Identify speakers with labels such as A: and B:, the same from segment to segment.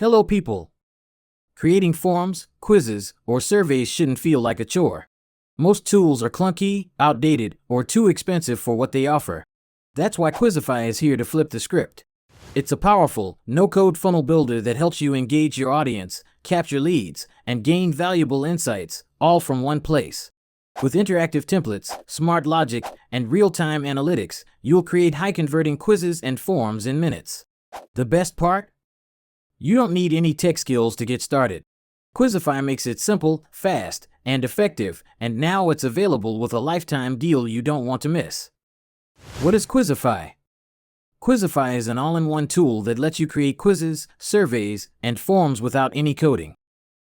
A: Hello people! Creating forms, quizzes, or surveys shouldn't feel like a chore. Most tools are clunky, outdated, or too expensive for what they offer. That's why Quizify is here to flip the script. It's a powerful, no-code funnel builder that helps you engage your audience, capture leads, and gain valuable insights, all from one place. With interactive templates, smart logic, and real-time analytics, you'll create high-converting quizzes and forms in minutes. The best part? You don't need any tech skills to get started. Quizify makes it simple, fast, and effective, and now it's available with a lifetime deal you don't want to miss. What is Quizify? Quizify is an all-in-one tool that lets you create quizzes, surveys, and forms without any coding.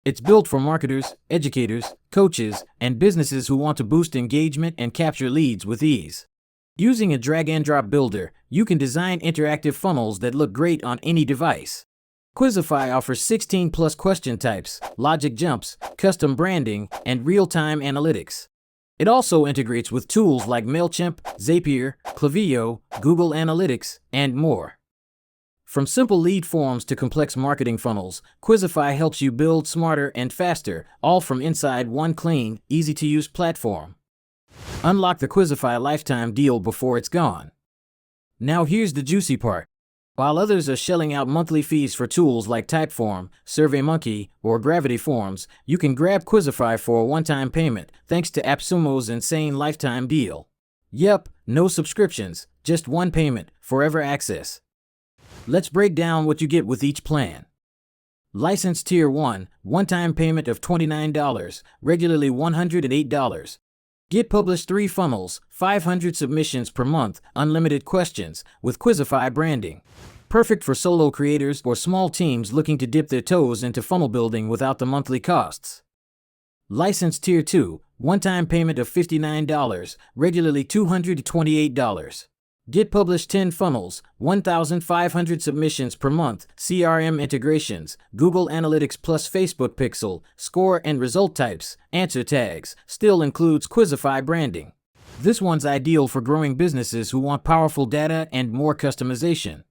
A: It's built for marketers, educators, coaches, and businesses who want to boost engagement and capture leads with ease. Using a drag-and-drop builder, you can design interactive funnels that look great on any device. Quizify offers 16+ question types, logic jumps, custom branding, and real-time analytics. It also integrates with tools like MailChimp, Zapier, Klaviyo, Google Analytics, and more. From simple lead forms to complex marketing funnels, Quizify helps you build smarter and faster, all from inside one clean, easy-to-use platform. Unlock the Quizify lifetime deal before it's gone. Now here's the juicy part. While others are shelling out monthly fees for tools like Typeform, SurveyMonkey, or Gravity Forms, you can grab Quizify for a one-time payment thanks to appsumo's insane lifetime deal. Yep, no subscriptions, just one payment, forever access. Let's break down what you get with each plan. License Tier 1, one-time payment of $29, regularly $108. Get published 3 funnels, 500 submissions per month, unlimited questions, with Quizify branding. Perfect for solo creators or small teams looking to dip their toes into funnel building without the monthly costs. License Tier 2, one-time payment of $59, regularly $228. Get published 10 funnels, 1,500 submissions per month, CRM integrations, Google Analytics plus Facebook Pixel, score and result types, answer tags, still includes Quizify branding. This one's ideal for growing businesses who want powerful data and more customization.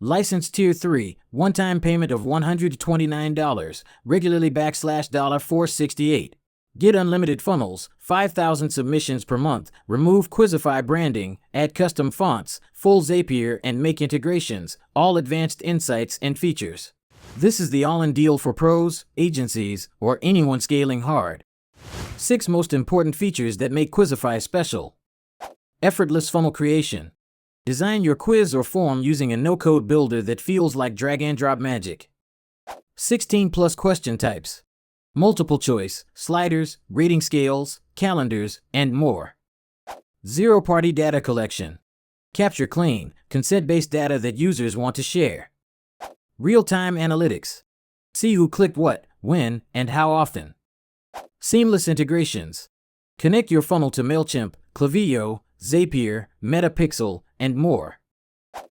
A: License Tier 3, one-time payment of $129, regularly $468. Get unlimited funnels, 5,000 submissions per month, remove Quizify branding, add custom fonts, full Zapier, and make integrations, all advanced insights and features. This is the all-in deal for pros, agencies, or anyone scaling hard. 6 most important features that make Quizify special. Effortless funnel creation. Design your quiz or form using a no-code builder that feels like drag-and-drop magic. 16+ question types. Multiple choice, sliders, rating scales, calendars, and more. Zero-party data collection. Capture clean, consent-based data that users want to share. Real-time analytics. See who clicked what, when, and how often. Seamless integrations. Connect your funnel to MailChimp, Klaviyo, Zapier, Metapixel, and more.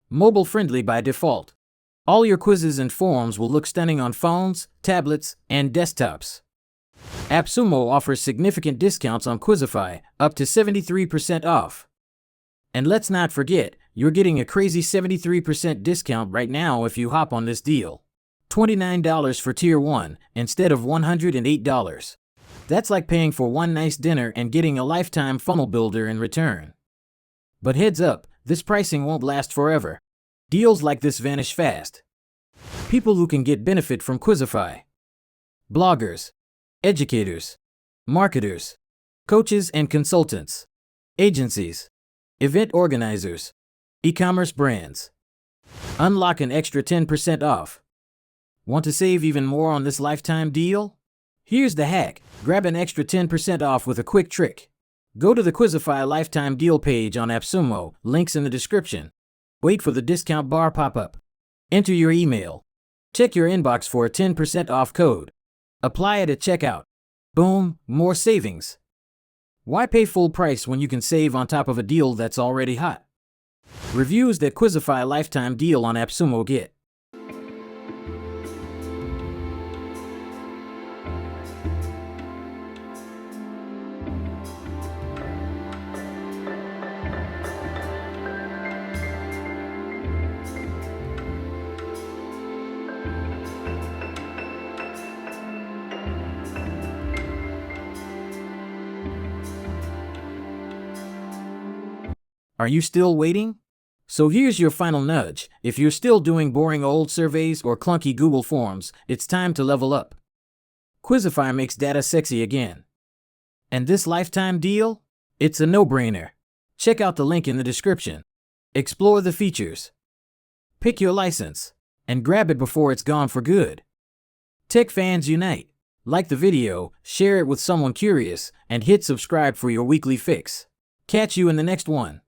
A: Mobile-friendly by default. All your quizzes and forms will look stunning on phones, tablets, and desktops. AppSumo offers significant discounts on Quizify, up to 73% off. And let's not forget, you're getting a crazy 73% discount right now if you hop on this deal. $29 for Tier 1 instead of $108. That's like paying for one nice dinner and getting a lifetime funnel builder in return. But heads up, this pricing won't last forever. Deals like this vanish fast. People who can get benefit from Quizify. Bloggers, educators, marketers, coaches and consultants, agencies, event organizers, e-commerce brands. Unlock an extra 10% off. Want to save even more on this lifetime deal? Here's the hack. Grab an extra 10% off with a quick trick. Go to the Quizify lifetime deal page on AppSumo, links in the description. Wait for the discount bar pop-up. Enter your email. Check your inbox for a 10% off code. Apply it at checkout. Boom, more savings. Why pay full price when you can save on top of a deal that's already hot? Reviews that Quizify lifetime deal on AppSumo get. Are you still waiting? So here's your final nudge. If you're still doing boring old surveys or clunky Google Forms, it's time to level up. Quizify makes data sexy again. And this lifetime deal? It's a no-brainer. Check out the link in the description. Explore the features. Pick your license. And grab it before it's gone for good. Tech fans unite. Like the video, share it with someone curious, and hit subscribe for your weekly fix. Catch you in the next one.